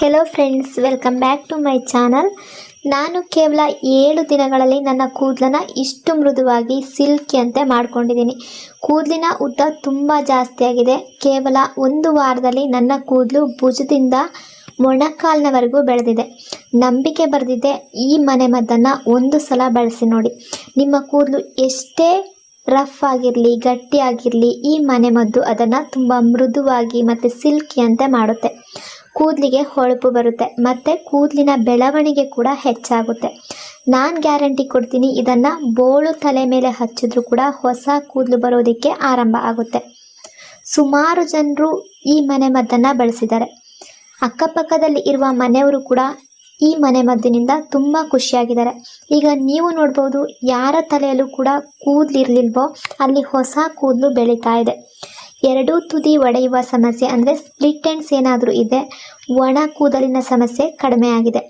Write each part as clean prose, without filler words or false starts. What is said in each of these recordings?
Hello friends, welcome back to my channel. ನಾನು ಕೇವಲ 7 ದಿನಗಳಲ್ಲಿ ನನ್ನ ಕೂದಲನ್ನು ಇಷ್ಟು ಮೃದುವಾಗಿ ಸಿಲ್ಕಿಯಂತೆ ಮಾಡ್ಕೊಂಡಿದ್ದೀನಿ. ಕೂದಲಿನ ಉದ್ದ ತುಂಬ ಜಾಸ್ತಿ ಆಗಿದೆ. ಕೇವಲ 1 ವಾರದಲ್ಲಿ ನನ್ನ ಕೂದಲು ಭುಜದಿಂದ ಮೊಣಕಾಲಿನವರೆಗೂ ಬೆಳೆದಿದೆ. ನಂಬಿಕೆ ಬರೆದಿದೆ. ಈ ಮನೆಮದ್ದನ್ನು ಒಂದು ಸಲ ಬಳಸಿ ನೋಡಿ. ನಿಮ್ಮ ಕೂದಲು ಎಷ್ಟೇ ರಫ್ ಆಗಿರಲಿ, ಗಟ್ಟಿಯಾಗಿರಲಿ, ಈ ಮನೆಮದ್ದು ಅದನ್ನು ತುಂಬ ಮೃದುವಾಗಿ ಮತ್ತು ಸಿಲ್ಕಿಯಂತೆ ಮಾಡುತ್ತೆ. ಕೂದಲಿಗೆ ಹೊಳಪು ಬರುತ್ತೆ ಮತ್ತು ಕೂದಲಿನ ಬೆಳವಣಿಗೆ ಕೂಡ ಹೆಚ್ಚಾಗುತ್ತೆ. ನಾನು ಗ್ಯಾರಂಟಿ ಕೊಡ್ತೀನಿ, ಇದನ್ನು ಬೋಳು ತಲೆ ಮೇಲೆ ಹಚ್ಚಿದ್ರೂ ಕೂಡ ಹೊಸ ಕೂದಲು ಬರೋದಕ್ಕೆ ಆರಂಭ ಆಗುತ್ತೆ. ಸುಮಾರು ಜನರು ಈ ಮನೆಮದ್ದನ್ನು ಬಳಸಿದ್ದಾರೆ. ಅಕ್ಕಪಕ್ಕದಲ್ಲಿ ಇರುವ ಮನೆಯವರು ಕೂಡ ಈ ಮನೆಮದ್ದಿನಿಂದ ತುಂಬ ಖುಷಿಯಾಗಿದ್ದಾರೆ. ಈಗ ನೀವು ನೋಡ್ಬೋದು, ಯಾರ ತಲೆಯಲ್ಲೂ ಕೂಡ ಕೂದಲಿರಲಿಲ್ವೋ ಅಲ್ಲಿ ಹೊಸ ಕೂದಲು ಬೆಳೀತಾ ಇದೆ. 2 ತುದಿ ಒಡೆಯುವ ಸಮಸ್ಯೆ ಅಂದರೆ ಸ್ಪ್ಲಿಟ್ ಎಂಡ್ಸ್ ಏನಾದರೂ ಇದೆ, ಒಣ ಕೂದಲಿನ ಸಮಸ್ಯೆ ಕಡಿಮೆ ಆಗಿದೆ.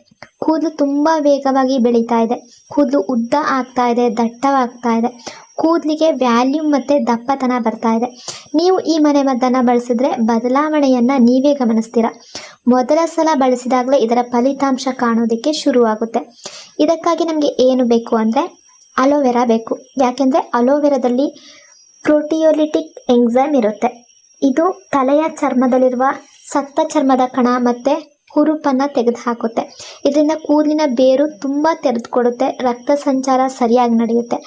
ಕೂದಲು ತುಂಬ ವೇಗವಾಗಿ ಬೆಳೀತಾ ಇದೆ. ಕೂದಲು ಉದ್ದ ಆಗ್ತಾ ಇದೆ, ದಟ್ಟವಾಗ್ತಾ ಇದೆ. ಕೂದಲಿಗೆ ವ್ಯಾಲ್ಯೂಮ್ ಮತ್ತು ದಪ್ಪತನ ಬರ್ತಾ ಇದೆ. ನೀವು ಈ ಮನೆಮದ್ದನ್ನು ಬಳಸಿದ್ರೆ ಬದಲಾವಣೆಯನ್ನು ನೀವೇ ಗಮನಿಸ್ತೀರ. ಮೊದಲ ಸಲ ಬಳಸಿದಾಗಲೇ ಇದರ ಫಲಿತಾಂಶ ಕಾಣೋದಕ್ಕೆ ಶುರುವಾಗುತ್ತೆ. ಇದಕ್ಕಾಗಿ ನಮಗೆ ಏನು ಬೇಕು ಅಂದರೆ ಅಲೋವೆರಾ ಬೇಕು. ಯಾಕೆಂದರೆ ಅಲೋವೆರಾದಲ್ಲಿ ಪ್ರೋಟಿಯೋಲಿಟಿಕ್ ಎಂಜೈಮ್ ಇರುತ್ತೆ. ಇದು ತಲೆಯ ಚರ್ಮದಲ್ಲಿರುವ ಸತ್ತ ಚರ್ಮದ ಕಣ ಮತ್ತು ಹುರುಪನ್ನು ತೆಗೆದುಹಾಕುತ್ತೆ. ಇದರಿಂದ ಕೂದಲಿನ ಬೇರು ತುಂಬ ತೆರೆದುಕೊಡುತ್ತೆ, ರಕ್ತ ಸಂಚಾರ ಸರಿಯಾಗಿ ನಡೆಯುತ್ತೆ.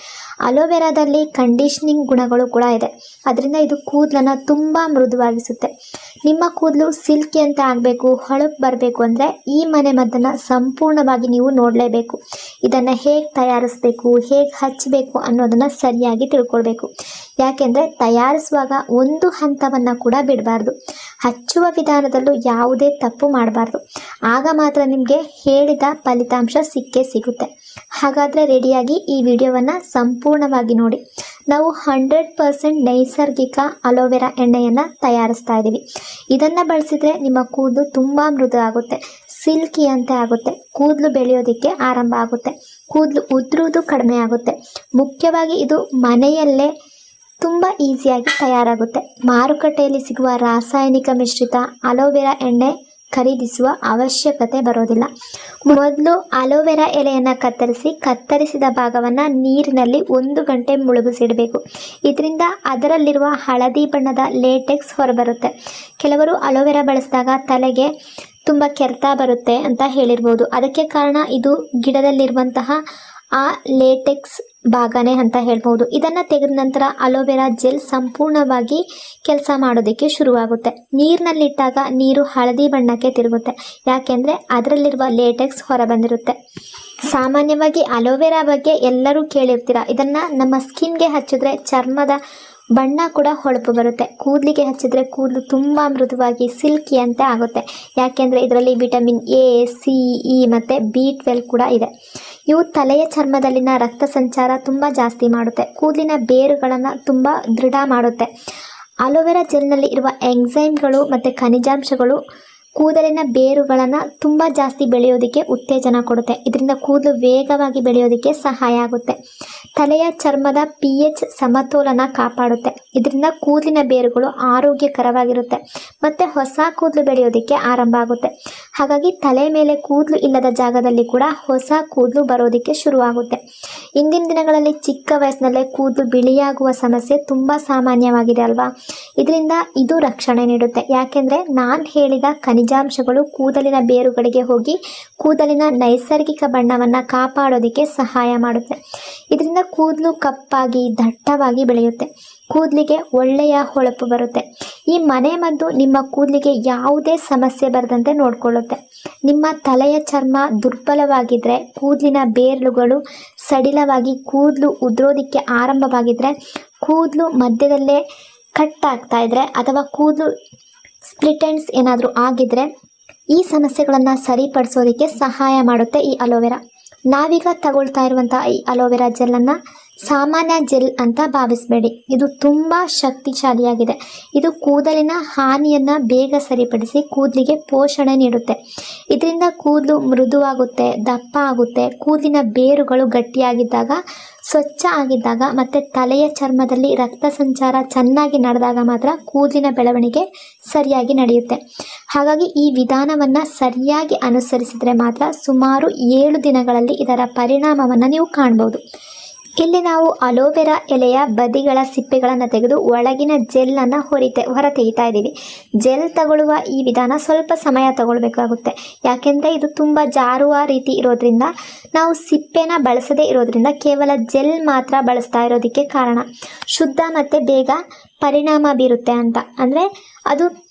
ಅಲೋವೆರಾದಲ್ಲಿ ಕಂಡೀಷನಿಂಗ್ ಗುಣಗಳು ಕೂಡ ಇದೆ. ಅದರಿಂದ ಇದು ಕೂದಲನ್ನು ತುಂಬ ಮೃದುವಾಗಿಸುತ್ತೆ. ನಿಮ್ಮ ಕೂದಲು ಸಿಲ್ಕಿ ಅಂತ ಆಗಬೇಕು, ಹೊಳಪು ಬರಬೇಕು ಅಂದರೆ ಈ ಮನೆಮದ್ದನ್ನು ಸಂಪೂರ್ಣವಾಗಿ ನೀವು ನೋಡಲೇಬೇಕು. ಇದನ್ನು ಹೇಗೆ ತಯಾರಿಸಬೇಕು, ಹೇಗೆ ಹಚ್ಚಬೇಕು ಅನ್ನೋದನ್ನು ಸರಿಯಾಗಿ ತಿಳ್ಕೊಳ್ಬೇಕು. ಯಾಕೆಂದರೆ ತಯಾರಿಸುವಾಗ ಒಂದು ಹಂತವನ್ನು ಕೂಡ ಬಿಡಬಾರ್ದು. ಹಚ್ಚುವ ವಿಧಾನದಲ್ಲೂ ಯಾವುದೇ ತಪ್ಪು ಮಾಡಬಾರ್ದು. ಆಗ ಮಾತ್ರ ನಿಮಗೆ ಹೇಳಿದ ಫಲಿತಾಂಶ ಸಿಕ್ಕೇ ಸಿಗುತ್ತೆ. ಹಾಗಾದರೆ ರೆಡಿಯಾಗಿ ಈ ವಿಡಿಯೋವನ್ನು ಸಂಪೂರ್ಣವಾಗಿ ನೋಡಿ. ನಾವು 100% ನೈಸರ್ಗಿಕ ಅಲೋವೆರಾ ಎಣ್ಣೆಯನ್ನು ತಯಾರಿಸ್ತಾ ಇದ್ದೀವಿ. ಇದನ್ನು ಬಳಸಿದರೆ ನಿಮ್ಮ ಕೂದಲು ತುಂಬ ಮೃದು ಆಗುತ್ತೆ, ಸಿಲ್ಕಿ ಅಂತ ಆಗುತ್ತೆ. ಕೂದಲು ಬೆಳೆಯೋದಕ್ಕೆ ಆರಂಭ ಆಗುತ್ತೆ. ಕೂದಲು ಉದುರುವುದು ಕಡಿಮೆ ಆಗುತ್ತೆ. ಮುಖ್ಯವಾಗಿ ಇದು ಮನೆಯಲ್ಲೇ ತುಂಬ ಈಸಿಯಾಗಿ ತಯಾರಾಗುತ್ತೆ. ಮಾರುಕಟ್ಟೆಯಲ್ಲಿ ಸಿಗುವ ರಾಸಾಯನಿಕ ಮಿಶ್ರಿತ ಅಲೋವೆರಾ ಎಣ್ಣೆ ಖರೀದಿಸುವ ಅವಶ್ಯಕತೆ ಬರೋದಿಲ್ಲ. ಮೊದಲು ಅಲೋವೆರಾ ಎಲೆಯನ್ನು ಕತ್ತರಿಸಿದ ಭಾಗವನ್ನು ನೀರಿನಲ್ಲಿ 1 ಗಂಟೆ ಮುಳುಗಿಸಿಡಬೇಕು. ಇದರಿಂದ ಅದರಲ್ಲಿರುವ ಹಳದಿ ಬಣ್ಣದ ಲೇಟೆಕ್ಸ್ ಹೊರಬರುತ್ತೆ. ಕೆಲವರು ಅಲೋವೆರಾ ಬಳಸಿದಾಗ ತಲೆಗೆ ತುಂಬ ಕೆರೆತ ಬರುತ್ತೆ ಅಂತ ಹೇಳಿರ್ಬೋದು. ಅದಕ್ಕೆ ಕಾರಣ ಇದು ಗಿಡದಲ್ಲಿರುವಂತಹ ಆ ಲೇಟೆಕ್ಸ್ ಭಾಗನೇ ಅಂತ ಹೇಳ್ಬೋದು. ಇದನ್ನು ತೆಗೆದ ನಂತರ ಅಲೋವೆರಾ ಜೆಲ್ ಸಂಪೂರ್ಣವಾಗಿ ಕೆಲಸ ಮಾಡೋದಕ್ಕೆ ಶುರುವಾಗುತ್ತೆ. ನೀರಿನಲ್ಲಿಟ್ಟಾಗ ನೀರು ಹಳದಿ ಬಣ್ಣಕ್ಕೆ ತಿರುಗುತ್ತೆ. ಯಾಕೆಂದರೆ ಅದರಲ್ಲಿರುವ ಲೇಟೆಕ್ಸ್ ಹೊರಬಂದಿರುತ್ತೆ. ಸಾಮಾನ್ಯವಾಗಿ ಅಲೋವೆರಾ ಬಗ್ಗೆ ಎಲ್ಲರೂ ಕೇಳಿರ್ತೀರ. ಇದನ್ನು ನಮ್ಮ ಸ್ಕಿನ್ಗೆ ಹಚ್ಚಿದ್ರೆ ಚರ್ಮದ ಬಣ್ಣ ಕೂಡ ಹೊಳಪು ಬರುತ್ತೆ. ಕೂದಲಿಗೆ ಹಚ್ಚಿದ್ರೆ ಕೂದಲು ತುಂಬ ಮೃದುವಾಗಿ ಸಿಲ್ಕಿ ಅಂತ ಆಗುತ್ತೆ. ಯಾಕೆಂದರೆ ಇದರಲ್ಲಿ ವಿಟಮಿನ್ ಎ, ಸಿ, ಇ ಮತ್ತು B12 ಕೂಡ ಇದೆ. ಇವು ತಲೆಯ ಚರ್ಮದಲ್ಲಿನ ರಕ್ತ ಸಂಚಾರ ತುಂಬ ಜಾಸ್ತಿ ಮಾಡುತ್ತೆ. ಕೂದಲಿನ ಬೇರುಗಳನ್ನು ತುಂಬ ದೃಢ ಮಾಡುತ್ತೆ. ಅಲೋವೆರಾ ಜೆಲ್ನಲ್ಲಿ ಇರುವ ಎಂಜೈಮ್ಗಳು ಮತ್ತು ಖನಿಜಾಂಶಗಳು ಕೂದಲಿನ ಬೇರುಗಳನ್ನು ತುಂಬ ಜಾಸ್ತಿ ಬೆಳೆಯೋದಕ್ಕೆ ಉತ್ತೇಜನ ಕೊಡುತ್ತೆ. ಇದರಿಂದ ಕೂದಲು ವೇಗವಾಗಿ ಬೆಳೆಯೋದಕ್ಕೆ ಸಹಾಯ ಆಗುತ್ತೆ. ತಲೆಯ ಚರ್ಮದ pH ಸಮತೋಲನ ಕಾಪಾಡುತ್ತೆ. ಇದರಿಂದ ಕೂದಲಿನ ಬೇರುಗಳು ಆರೋಗ್ಯಕರವಾಗಿರುತ್ತೆ ಮತ್ತು ಹೊಸ ಕೂದಲು ಬೆಳೆಯೋದಕ್ಕೆ ಆರಂಭ ಆಗುತ್ತೆ. ಹಾಗಾಗಿ ತಲೆ ಮೇಲೆ ಕೂದಲು ಇಲ್ಲದ ಜಾಗದಲ್ಲಿ ಕೂಡ ಹೊಸ ಕೂದಲು ಬರೋದಕ್ಕೆ ಶುರುವಾಗುತ್ತೆ. ಇಂದಿನ ದಿನಗಳಲ್ಲಿ ಚಿಕ್ಕ ವಯಸ್ಸಿನಲ್ಲೇ ಕೂದಲು ಬಿಳಿಯಾಗುವ ಸಮಸ್ಯೆ ತುಂಬ ಸಾಮಾನ್ಯವಾಗಿದೆ ಅಲ್ವಾ? ಇದರಿಂದ ಇದು ರಕ್ಷಣೆ ನೀಡುತ್ತೆ. ಯಾಕೆಂದರೆ ನಾನು ಹೇಳಿದ ಖನಿಜಾಂಶಗಳು ಕೂದಲಿನ ಬೇರುಗಳಿಗೆ ಹೋಗಿ ಕೂದಲಿನ ನೈಸರ್ಗಿಕ ಬಣ್ಣವನ್ನು ಕಾಪಾಡೋದಕ್ಕೆ ಸಹಾಯ ಮಾಡುತ್ತೆ. ಇದರಿಂದ ಕೂದಲು ಕಪ್ಪಾಗಿ ದಟ್ಟವಾಗಿ ಬೆಳೆಯುತ್ತೆ. ಕೂದಲಿಗೆ ಒಳ್ಳೆಯ ಹೊಳಪು ಬರುತ್ತೆ. ಈ ಮನೆಮದ್ದು ನಿಮ್ಮ ಕೂದಲಿಗೆ ಯಾವುದೇ ಸಮಸ್ಯೆ ಬರದಂತೆ ನೋಡಿಕೊಳ್ಳುತ್ತೆ. ನಿಮ್ಮ ತಲೆಯ ಚರ್ಮ ದುರ್ಬಲವಾಗಿದ್ದರೆ, ಕೂದಲಿನ ಬೇರುಗಳು ಸಡಿಲವಾಗಿ ಕೂದಲು ಉದುರೋದಕ್ಕೆ ಆರಂಭವಾಗಿದ್ದರೆ, ಕೂದಲು ಮಧ್ಯದಲ್ಲೇ ಕಟ್ ಆಗ್ತಾ ಇದ್ದರೆ ಅಥವಾ ಕೂದಲು ಸ್ಪ್ಲಿಟ್ ಎಂಡ್ಸ್ ಏನಾದರೂ ಆಗಿದ್ದರೆ ಈ ಸಮಸ್ಯೆಗಳನ್ನು ಸರಿಪಡಿಸೋದಕ್ಕೆ ಸಹಾಯ ಮಾಡುತ್ತೆ ಈ ಅಲೋವೆರಾ. ನಾವೀಗ ತಗೊಳ್ತಾ ಇರುವಂಥ ಈ ಅಲೋವೆರಾ ಜೆಲ್ಲನ್ನು ಸಾಮಾನ್ಯ ಜೆಲ್ ಅಂತ ಭಾವಿಸಬೇಡಿ. ಇದು ತುಂಬ ಶಕ್ತಿಶಾಲಿಯಾಗಿದೆ. ಇದು ಕೂದಲಿನ ಹಾನಿಯನ್ನು ಬೇಗ ಸರಿಪಡಿಸಿ ಕೂದಲಿಗೆ ಪೋಷಣೆ ನೀಡುತ್ತೆ. ಇದರಿಂದ ಕೂದಲು ಮೃದುವಾಗುತ್ತೆ, ದಪ್ಪ ಆಗುತ್ತೆ. ಕೂದಲಿನ ಬೇರುಗಳು ಗಟ್ಟಿಯಾಗಿದ್ದಾಗ, ಸ್ವಚ್ಛ ಆಗಿದ್ದಾಗ ಮತ್ತು ತಲೆಯ ಚರ್ಮದಲ್ಲಿ ರಕ್ತ ಸಂಚಾರ ಚೆನ್ನಾಗಿ ನಡೆದಾಗ ಮಾತ್ರ ಕೂದಲಿನ ಬೆಳವಣಿಗೆ ಸರಿಯಾಗಿ ನಡೆಯುತ್ತೆ. ಹಾಗಾಗಿ ಈ ವಿಧಾನವನ್ನು ಸರಿಯಾಗಿ ಅನುಸರಿಸಿದರೆ ಮಾತ್ರ ಸುಮಾರು 7 ದಿನಗಳಲ್ಲಿ ಇದರ ಪರಿಣಾಮವನ್ನು ನೀವು ಕಾಣ್ಬೋದು. ಇಲ್ಲಿ ನಾವು ಅಲೋವೆರಾ ಎಲೆಯ ಬದಿಗಳ ಸಿಪ್ಪೆಗಳನ್ನು ತೆಗೆದು ಒಳಗಿನ ಜೆಲ್ಲನ್ನು ಹೊರತೆಗಿತಾ ಇದ್ದೀವಿ. ಜೆಲ್ ತಗೊಳ್ಳುವ ಈ ವಿಧಾನ ಸ್ವಲ್ಪ ಸಮಯ ತಗೊಳ್ಬೇಕಾಗುತ್ತೆ. ಯಾಕೆಂದರೆ ಇದು ತುಂಬ ಜಾರುವ ರೀತಿ ಇರೋದ್ರಿಂದ ನಾವು ಸಿಪ್ಪೆನ ಬಳಸದೇ ಇರೋದ್ರಿಂದ ಕೇವಲ ಜೆಲ್ ಮಾತ್ರ ಬಳಸ್ತಾ ಇರೋದಕ್ಕೆ ಕಾರಣ. ಶುದ್ಧ ಮತ್ತು ಬೇಗ ಪರಿಣಾಮ ಬೀರುತ್ತೆ ಅಂತ. ಅಂದರೆ ಅದು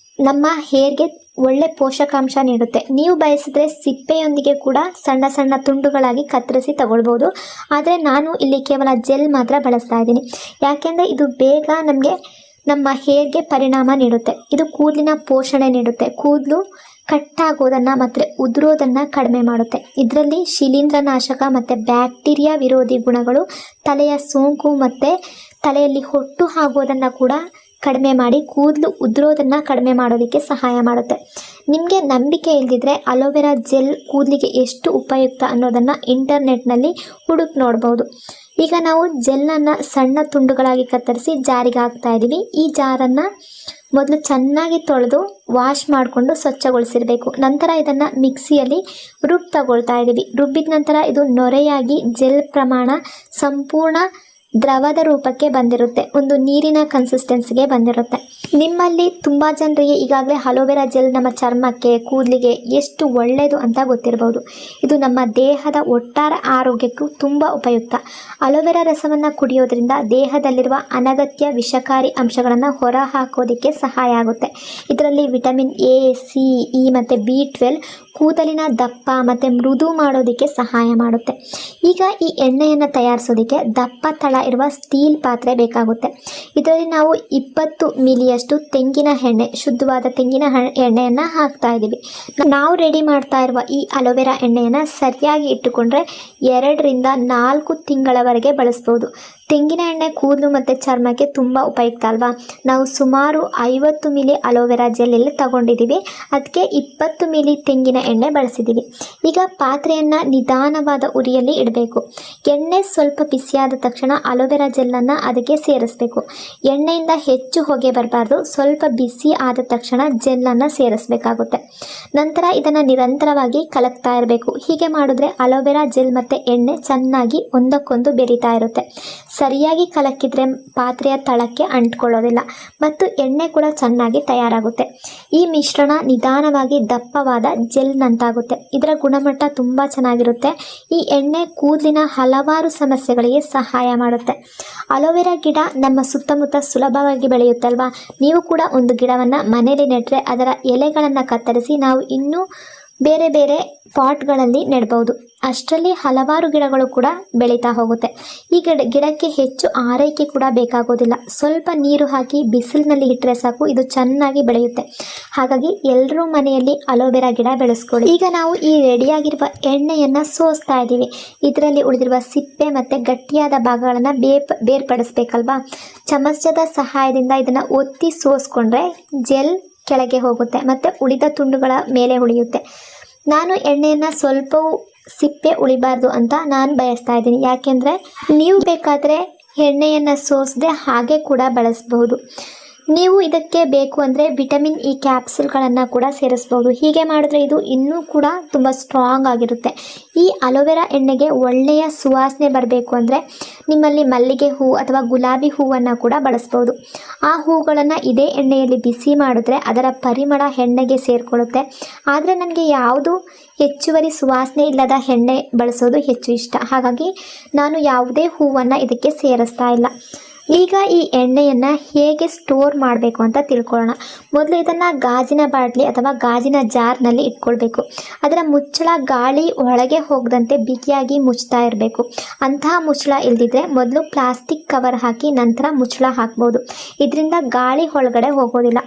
ನಮ್ಮ ಹೇರ್ಗೆ ಒಳ್ಳೆ ಪೋಷಕಾಂಶ ನೀಡುತ್ತೆ. ನೀವು ಬಯಸಿದ್ರೆ ಸಿಪ್ಪೆಯೊಂದಿಗೆ ಕೂಡ ಸಣ್ಣ ಸಣ್ಣ ತುಂಡುಗಳಾಗಿ ಕತ್ತರಿಸಿ ತಗೊಳ್ಬೋದು. ಆದರೆ ನಾನು ಇಲ್ಲಿ ಕೇವಲ ಜೆಲ್ ಮಾತ್ರ ಬಳಸ್ತಾ ಇದ್ದೀನಿ. ಯಾಕೆಂದರೆ ಇದು ಬೇಗ ನಮ್ಮ ಹೇರ್ಗೆ ಪರಿಣಾಮ ನೀಡುತ್ತೆ. ಇದು ಕೂದಲಿನ ಪೋಷಣೆ ನೀಡುತ್ತೆ. ಕೂದಲು ಕಟ್ಟಾಗೋದನ್ನು ಮತ್ತು ಉದುರೋದನ್ನು ಕಡಿಮೆ ಮಾಡುತ್ತೆ. ಇದರಲ್ಲಿ ಶಿಲೀಂಧ್ರನಾಶಕ ಮತ್ತು ಬ್ಯಾಕ್ಟೀರಿಯಾ ವಿರೋಧಿ ಗುಣಗಳು ತಲೆಯ ಸೋಂಕು ಮತ್ತು ತಲೆಯಲ್ಲಿ ಹೊಟ್ಟು ಆಗೋದನ್ನು ಕೂಡ ಕಡಿಮೆ ಮಾಡಿ ಕೂದಲು ಉದುರೋದನ್ನು ಕಡಿಮೆ ಮಾಡೋದಕ್ಕೆ ಸಹಾಯ ಮಾಡುತ್ತೆ. ನಿಮಗೆ ನಂಬಿಕೆ ಇಲ್ಲದಿದ್ದರೆ ಅಲೋವೆರಾ ಜೆಲ್ ಕೂದಲಿಗೆ ಎಷ್ಟು ಉಪಯುಕ್ತ ಅನ್ನೋದನ್ನು ಇಂಟರ್ನೆಟ್ನಲ್ಲಿ ಹುಡುಕಿ ನೋಡ್ಬೋದು. ಈಗ ನಾವು ಜೆಲ್ಲನ್ನು ಸಣ್ಣ ತುಂಡುಗಳಾಗಿ ಕತ್ತರಿಸಿ ಜಾರಿಗೆ ಹಾಕ್ತಾ ಇದ್ದೀವಿ. ಈ ಜಾರನ್ನು ಮೊದಲು ಚೆನ್ನಾಗಿ ತೊಳೆದು ವಾಶ್ ಮಾಡಿಕೊಂಡು ಸ್ವಚ್ಛಗೊಳಿಸಿರಬೇಕು. ನಂತರ ಇದನ್ನು ಮಿಕ್ಸಿಯಲ್ಲಿ ತಗೊಳ್ತಾ ಇದ್ದೀವಿ. ರುಬ್ಬಿದ ನಂತರ ಇದು ನೊರೆಯಾಗಿ ಜೆಲ್ ಪ್ರಮಾಣ ಸಂಪೂರ್ಣ ದ್ರವದ ರೂಪಕ್ಕೆ ಬಂದಿರುತ್ತೆ. ಒಂದು ನೀರಿನ ಕನ್ಸಿಸ್ಟೆನ್ಸಿಗೆ ಬಂದಿರುತ್ತೆ. ನಿಮ್ಮಲ್ಲಿ ತುಂಬ ಜನರಿಗೆ ಈಗಾಗಲೇ ಅಲೋವೆರಾ ಜೆಲ್ ನಮ್ಮ ಚರ್ಮಕ್ಕೆ, ಕೂದಲಿಗೆ ಎಷ್ಟು ಒಳ್ಳೆಯದು ಅಂತ ಗೊತ್ತಿರಬಹುದು. ಇದು ನಮ್ಮ ದೇಹದ ಒಟ್ಟಾರೆ ಆರೋಗ್ಯಕ್ಕೂ ತುಂಬ ಉಪಯುಕ್ತ. ಅಲೋವೆರಾ ರಸವನ್ನು ಕುಡಿಯೋದ್ರಿಂದ ದೇಹದಲ್ಲಿರುವ ಅನಗತ್ಯ ವಿಷಕಾರಿ ಅಂಶಗಳನ್ನು ಹೊರ ಹಾಕೋದಕ್ಕೆ ಸಹಾಯ ಆಗುತ್ತೆ. ಇದರಲ್ಲಿ ವಿಟಮಿನ್ ಎ, ಸಿ, ಇ ಮತ್ತು B12 ಕೂದಲಿನ ದಪ್ಪ ಮತ್ತು ಮೃದು ಮಾಡೋದಕ್ಕೆ ಸಹಾಯ ಮಾಡುತ್ತೆ. ಈಗ ಈ ಎಣ್ಣೆಯನ್ನು ತಯಾರಿಸೋದಕ್ಕೆ ದಪ್ಪ ತಳ ಇರುವ ಸ್ಟೀಲ್ ಪಾತ್ರೆ ಬೇಕಾಗುತ್ತೆ. ಇದರಲ್ಲಿ ನಾವು 20 ಮಿಲಿಯಷ್ಟು ತೆಂಗಿನ ಎಣ್ಣೆ, ಶುದ್ಧವಾದ ತೆಂಗಿನ ಎಣ್ಣೆಯನ್ನು ಹಾಕ್ತಾ ಇದ್ದೀವಿ. ನಾವು ರೆಡಿ ಮಾಡ್ತಾ ಇರುವ ಈ ಅಲೋವೆರಾ ಎಣ್ಣೆಯನ್ನು ಸರಿಯಾಗಿ ಇಟ್ಟುಕೊಂಡ್ರೆ 2 ರಿಂದ 4 ತಿಂಗಳವರೆಗೆ ಬಳಸ್ಬೋದು. ತೆಂಗಿನ ಎಣ್ಣೆ ಕೂದಲು ಮತ್ತು ಚರ್ಮಕ್ಕೆ ತುಂಬ ಉಪಯುಕ್ತ ಅಲ್ವಾ? ನಾವು ಸುಮಾರು 50 ಮಿಲಿ ಅಲೋವೆರಾ ಜೆಲ್ ಇಲ್ಲಿ ತಗೊಂಡಿದ್ದೀವಿ. ಅದಕ್ಕೆ 20 ಮಿಲಿ ತೆಂಗಿನ ಎಣ್ಣೆ ಬಳಸಿದ್ದೀವಿ. ಈಗ ಪಾತ್ರೆಯನ್ನು ನಿಧಾನವಾದ ಉರಿಯಲ್ಲಿ ಇಡಬೇಕು. ಎಣ್ಣೆ ಸ್ವಲ್ಪ ಬಿಸಿಯಾದ ತಕ್ಷಣ ಅಲೋವೆರಾ ಜೆಲ್ಲನ್ನು ಅದಕ್ಕೆ ಸೇರಿಸಬೇಕು. ಎಣ್ಣೆಯಿಂದ ಹೆಚ್ಚು ಹೊಗೆ ಬರಬಾರ್ದು. ಸ್ವಲ್ಪ ಬಿಸಿ ಆದ ತಕ್ಷಣ ಜೆಲ್ಲನ್ನು ಸೇರಿಸಬೇಕಾಗುತ್ತೆ. ನಂತರ ಇದನ್ನು ನಿರಂತರವಾಗಿ ಕಲಕ್ತಾ ಇರಬೇಕು. ಹೀಗೆ ಮಾಡಿದ್ರೆ ಅಲೋವೆರಾ ಜೆಲ್ ಮತ್ತು ಎಣ್ಣೆ ಚೆನ್ನಾಗಿ ಒಂದಕ್ಕೊಂದು ಬೆರೀತಾ ಇರುತ್ತೆ. ಸರಿಯಾಗಿ ಕಲಕಿದ್ರೆ ಪಾತ್ರೆಯ ತಳಕ್ಕೆ ಅಂಟ್ಕೊಳ್ಳೋದಿಲ್ಲ ಮತ್ತು ಎಣ್ಣೆ ಕೂಡ ಚೆನ್ನಾಗಿ ತಯಾರಾಗುತ್ತೆ. ಈ ಮಿಶ್ರಣ ನಿಧಾನವಾಗಿ ದಪ್ಪವಾದ ಜೆಲ್ನಂತಾಗುತ್ತೆ. ಇದರ ಗುಣಮಟ್ಟ ತುಂಬ ಚೆನ್ನಾಗಿರುತ್ತೆ. ಈ ಎಣ್ಣೆ ಕೂದಲಿನ ಹಲವಾರು ಸಮಸ್ಯೆಗಳಿಗೆ ಸಹಾಯ ಮಾಡುತ್ತೆ. ಅಲೋವೆರಾ ಗಿಡ ನಮ್ಮ ಸುತ್ತಮುತ್ತ ಸುಲಭವಾಗಿ ಬೆಳೆಯುತ್ತೆ ಅಲ್ವಾ? ನೀವು ಕೂಡ ಒಂದು ಗಿಡವನ್ನು ಮನೆಯಲ್ಲಿ ನೆಟ್ಟರೆ ಅದರ ಎಲೆಗಳನ್ನು ಕತ್ತರಿಸಿ ನಾವು ಇನ್ನೂ ಬೇರೆ ಬೇರೆ ಪಾಟ್ಗಳಲ್ಲಿ ನೆಡ್ಬೋದು. ಅಷ್ಟರಲ್ಲಿ ಹಲವಾರು ಗಿಡಗಳು ಕೂಡ ಬೆಳೀತಾ ಹೋಗುತ್ತೆ. ಈ ಗಿಡಕ್ಕೆ ಹೆಚ್ಚು ಆರೈಕೆ ಕೂಡ ಬೇಕಾಗೋದಿಲ್ಲ. ಸ್ವಲ್ಪ ನೀರು ಹಾಕಿ ಬಿಸಿಲಿನಲ್ಲಿ ಇಟ್ಟರೆ ಸಾಕು, ಇದು ಚೆನ್ನಾಗಿ ಬೆಳೆಯುತ್ತೆ. ಹಾಗಾಗಿ ಎಲ್ಲರೂ ಮನೆಯಲ್ಲಿ ಅಲೋವೆರಾ ಗಿಡ ಬೆಳೆಸ್ಕೊಳ್ಳಿ. ಈಗ ನಾವು ಈ ರೆಡಿಯಾಗಿರುವ ಎಣ್ಣೆಯನ್ನು ಸೋಸ್ತಾ ಇದ್ದೀವಿ. ಇದರಲ್ಲಿ ಉಳಿದಿರುವ ಸಿಪ್ಪೆ ಮತ್ತು ಗಟ್ಟಿಯಾದ ಭಾಗಗಳನ್ನು ಬೇರ್ಪಡಿಸ್ಬೇಕಲ್ವಾ? ಚಮಚದ ಸಹಾಯದಿಂದ ಇದನ್ನು ಒತ್ತಿ ಸೋಸ್ಕೊಂಡ್ರೆ ಜೆಲ್ ಕೆಳಗೆ ಹೋಗುತ್ತೆ ಮತ್ತು ಉಳಿದ ತುಂಡುಗಳ ಮೇಲೆ ಉಳಿಯುತ್ತೆ. ನಾನು ಎಣ್ಣೆಯನ್ನು ಸ್ವಲ್ಪವೂ ಸಿಪ್ಪೆ ಉಳಿಬಾರ್ದು ಅಂತ ನಾನು ಬಯಸ್ತಾ ಇದ್ದೀನಿ. ಯಾಕೆಂದರೆ ನೀವು ಬೇಕಾದರೆ ಎಣ್ಣೆಯನ್ನು ಸೋಸದೆ ಹಾಗೆ ಕೂಡ ಬಳಸಬಹುದು. ನೀವು ಇದಕ್ಕೆ ಬೇಕು ಅಂದರೆ ವಿಟಮಿನ್ ಇ ಕ್ಯಾಪ್ಸೂಲ್ಗಳನ್ನು ಕೂಡ ಸೇರಿಸ್ಬೋದು. ಹೀಗೆ ಮಾಡಿದ್ರೆ ಇದು ಇನ್ನೂ ಕೂಡ ತುಂಬ ಸ್ಟ್ರಾಂಗ್ ಆಗಿರುತ್ತೆ. ಈ ಅಲೋವೆರಾ ಎಣ್ಣೆಗೆ ಒಳ್ಳೆಯ ಸುವಾಸನೆ ಬರಬೇಕು ಅಂದರೆ ನಿಮ್ಮಲ್ಲಿ ಮಲ್ಲಿಗೆ ಹೂವು ಅಥವಾ ಗುಲಾಬಿ ಹೂವನ್ನು ಕೂಡ ಬಳಸ್ಬೋದು. ಆ ಹೂಗಳನ್ನು ಇದೇ ಎಣ್ಣೆಯಲ್ಲಿ ಬಿಸಿ ಮಾಡಿದ್ರೆ ಅದರ ಪರಿಮಳ ಎಣ್ಣೆಗೆ ಸೇರಿಕೊಳ್ಳುತ್ತೆ. ಆದರೆ ನನಗೆ ಯಾವುದು ಹೆಚ್ಚುವರಿ ಸುವಾಸನೆ ಇಲ್ಲದ ಎಣ್ಣೆ ಬಳಸೋದು ಹೆಚ್ಚು ಇಷ್ಟ. ಹಾಗಾಗಿ ನಾನು ಯಾವುದೇ ಹೂವನ್ನು ಇದಕ್ಕೆ ಸೇರಿಸ್ತಾ ಇಲ್ಲ. ಈಗ ಈ ಎಣ್ಣೆಯನ್ನು ಹೇಗೆ ಸ್ಟೋರ್ ಮಾಡಬೇಕು ಅಂತ ತಿಳ್ಕೊಳ್ಳೋಣ. ಮೊದಲು ಇದನ್ನು ಗಾಜಿನ ಬಾಟಲಿ ಅಥವಾ ಗಾಜಿನ ಜಾರ್ನಲ್ಲಿ ಇಟ್ಕೊಳ್ಬೇಕು. ಅದರ ಮುಚ್ಚಳ ಗಾಳಿ ಒಳಗೆ ಹೋಗದಂತೆ ಬಿಗಿಯಾಗಿ ಮುಚ್ತಾ ಇರಬೇಕು. ಅಂತಹ ಮುಚ್ಚಳ ಇಲ್ದಿದ್ರೆ ಮೊದಲು ಪ್ಲಾಸ್ಟಿಕ್ ಕವರ್ ಹಾಕಿ ನಂತರ ಮುಚ್ಚಳ ಹಾಕ್ಬೋದು. ಇದರಿಂದ ಗಾಳಿ ಒಳಗಡೆ ಹೋಗೋದಿಲ್ಲ.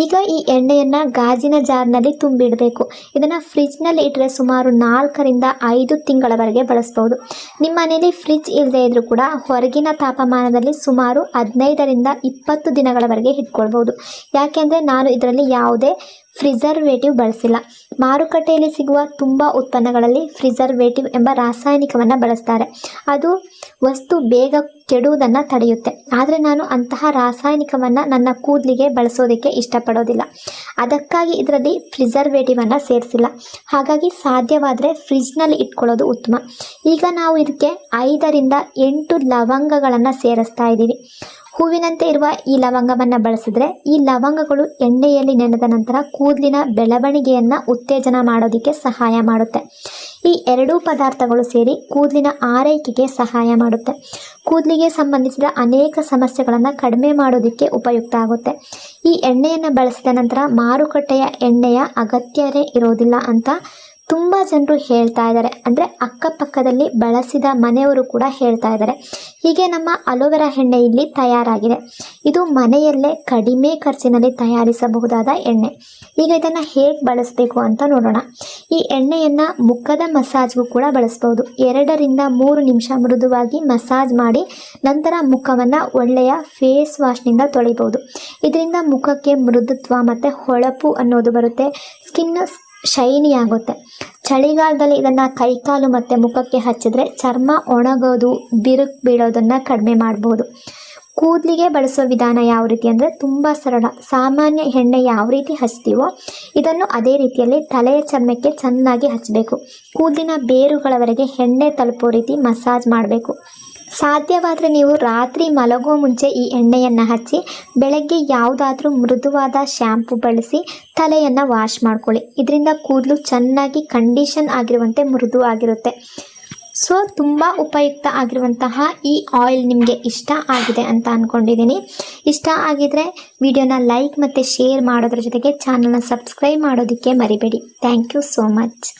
ಈಗ ಈ ಎಣ್ಣೆಯನ್ನು ಗಾಜಿನ ಜಾರ್ನಲ್ಲಿ ತುಂಬಿಡಬೇಕು. ಇದನ್ನು ಫ್ರಿಜ್ನಲ್ಲಿ ಇಟ್ಟರೆ ಸುಮಾರು 4ರಿಂದ 5 ತಿಂಗಳವರೆಗೆ ಬಳಸ್ಬೋದು. ನಿಮ್ಮ ಮನೆಯಲ್ಲಿ ಫ್ರಿಜ್ ಇಲ್ಲದೆ ಇದ್ರೂ ಕೂಡ ಹೊರಗಿನ ತಾಪಮಾನದಲ್ಲಿ ಸುಮಾರು 15ರಿಂದ 20 ದಿನಗಳವರೆಗೆ ಇಟ್ಕೊಳ್ಬೋದು. ಯಾಕೆಂದರೆ ನಾನು ಇದರಲ್ಲಿ ಯಾವುದೇ ಪ್ರಿಸರ್ವೇಟಿವ್ ಬಳಸಿಲ್ಲ. ಮಾರುಕಟ್ಟೆಯಲ್ಲಿ ಸಿಗುವ ತುಂಬ ಉತ್ಪನ್ನಗಳಲ್ಲಿ ಪ್ರಿಸರ್ವೇಟಿವ್ ಎಂಬ ರಾಸಾಯನಿಕವನ್ನು ಬಳಸ್ತಾರೆ. ಅದು ವಸ್ತು ಬೇಗ ಕೆಡುವುದನ್ನು ತಡೆಯುತ್ತೆ. ಆದರೆ ನಾನು ಅಂತಹ ರಾಸಾಯನಿಕವನ್ನು ನನ್ನ ಕೂದಲಿಗೆ ಬಳಸೋದಕ್ಕೆ ಇಷ್ಟಪಡೋದಿಲ್ಲ. ಅದಕ್ಕಾಗಿ ಇದರಲ್ಲಿ ಪ್ರಿಸರ್ವೇಟಿವನ್ನು ಸೇರಿಸಿಲ್ಲ. ಹಾಗಾಗಿ ಸಾಧ್ಯವಾದರೆ ಫ್ರಿಜ್ನಲ್ಲಿ ಇಟ್ಕೊಳ್ಳೋದು ಉತ್ತಮ. ಈಗ ನಾವು ಇದಕ್ಕೆ 5ರಿಂದ 8 ಲವಂಗಗಳನ್ನು ಸೇರಿಸ್ತಾ ಇದ್ದೀವಿ. ಹೂವಿನಂತೆ ಇರುವ ಈ ಲವಂಗವನ್ನು ಬಳಸಿದ್ರೆ ಈ ಲವಂಗಗಳು ಎಣ್ಣೆಯಲ್ಲಿ ನೆನೆದ ನಂತರ ಕೂದಲಿನ ಬೆಳವಣಿಗೆಯನ್ನು ಉತ್ತೇಜನ ಮಾಡೋದಕ್ಕೆ ಸಹಾಯ ಮಾಡುತ್ತೆ. ಈ ಎರಡೂ ಪದಾರ್ಥಗಳು ಸೇರಿ ಕೂದಲಿನ ಆರೈಕೆಗೆ ಸಹಾಯ ಮಾಡುತ್ತೆ. ಕೂದಲಿಗೆ ಸಂಬಂಧಿಸಿದ ಅನೇಕ ಸಮಸ್ಯೆಗಳನ್ನು ಕಡಿಮೆ ಮಾಡೋದಕ್ಕೆ ಉಪಯುಕ್ತ ಆಗುತ್ತೆ. ಈ ಎಣ್ಣೆಯನ್ನು ಬಳಸಿದ ನಂತರ ಮಾರುಕಟ್ಟೆಯ ಎಣ್ಣೆಯ ಅಗತ್ಯವೇ ಇರೋದಿಲ್ಲ ಅಂತ ತುಂಬ ಜನರು ಹೇಳ್ತಾ ಇದ್ದಾರೆ. ಅಂದರೆ ಅಕ್ಕಪಕ್ಕದಲ್ಲಿ ಬಳಸಿದ ಮನೆಯವರು ಕೂಡ ಹೇಳ್ತಾ ಇದ್ದಾರೆ. ಹೀಗೆ ನಮ್ಮ ಅಲೋವೆರಾ ಎಣ್ಣೆ ಇಲ್ಲಿ ತಯಾರಾಗಿದೆ. ಇದು ಮನೆಯಲ್ಲೇ ಕಡಿಮೆ ಖರ್ಚಿನಲ್ಲಿ ತಯಾರಿಸಬಹುದಾದ ಎಣ್ಣೆ. ಈಗ ಇದನ್ನು ಹೇಗೆ ಬಳಸಬೇಕು ಅಂತ ನೋಡೋಣ. ಈ ಎಣ್ಣೆಯನ್ನು ಮುಖದ ಮಸಾಜ್ಗೂ ಕೂಡ ಬಳಸ್ಬೋದು. 2ರಿಂದ 3 ನಿಮಿಷ ಮೃದುವಾಗಿ ಮಸಾಜ್ ಮಾಡಿ ನಂತರ ಮುಖವನ್ನು ಒಳ್ಳೆಯ ಫೇಸ್ ವಾಶ್ನಿಂದ ತೊಳಿಬೋದು. ಇದರಿಂದ ಮುಖಕ್ಕೆ ಮೃದುತ್ವ ಮತ್ತು ಹೊಳಪು ಅನ್ನೋದು ಬರುತ್ತೆ. ಸ್ಕಿನ್ ಶೈನಿ ಆಗುತ್ತೆ. ಚಳಿಗಾಲದಲ್ಲಿ ಇದನ್ನು ಕೈಕಾಲು ಮತ್ತು ಮುಖಕ್ಕೆ ಹಚ್ಚಿದ್ರೆ ಚರ್ಮ ಒಣಗೋದು, ಬಿರುಕು ಬೀಳೋದನ್ನು ಕಡಿಮೆ ಮಾಡ್ಬೋದು. ಕೂದಲಿಗೆ ಬಳಸೋ ವಿಧಾನ ಯಾವ ರೀತಿ ಅಂದರೆ ತುಂಬ ಸರಳ. ಸಾಮಾನ್ಯ ಎಣ್ಣೆ ಯಾವ ರೀತಿ ಹಚ್ತೀವೋ ಇದನ್ನು ಅದೇ ರೀತಿಯಲ್ಲಿ ತಲೆಯ ಚರ್ಮಕ್ಕೆ ಚೆನ್ನಾಗಿ ಹಚ್ಚಬೇಕು. ಕೂದಲಿನ ಬೇರುಗಳವರೆಗೆ ಎಣ್ಣೆ ತಲುಪೋ ರೀತಿ ಮಸಾಜ್ ಮಾಡಬೇಕು. ಸಾಧ್ಯವಾದರೆ ನೀವು ರಾತ್ರಿ ಮಲಗುವ ಮುಂಚೆ ಈ ಎಣ್ಣೆಯನ್ನು ಹಚ್ಚಿ ಬೆಳಗ್ಗೆ ಯಾವುದಾದ್ರೂ ಮೃದುವಾದ ಶ್ಯಾಂಪು ಬಳಸಿ ತಲೆಯನ್ನು ವಾಶ್ ಮಾಡ್ಕೊಳ್ಳಿ. ಇದರಿಂದ ಕೂದಲು ಚೆನ್ನಾಗಿ ಕಂಡೀಷನ್ ಆಗಿರುವಂತೆ ಮೃದು ಆಗಿರುತ್ತೆ. ಸೊ ತುಂಬ ಉಪಯುಕ್ತ ಆಗಿರುವಂತಹ ಈ ಆಯಿಲ್ ನಿಮಗೆ ಇಷ್ಟ ಆಗಿದೆ ಅಂತ ಅಂದ್ಕೊಂಡಿದ್ದೀನಿ. ಇಷ್ಟ ಆಗಿದರೆ ವಿಡಿಯೋನ ಲೈಕ್ ಮತ್ತು ಶೇರ್ ಮಾಡೋದ್ರ ಜೊತೆಗೆ ಚಾನಲ್ನ ಸಬ್ಸ್ಕ್ರೈಬ್ ಮಾಡೋದಕ್ಕೆ ಮರಿಬೇಡಿ. Thank you so much.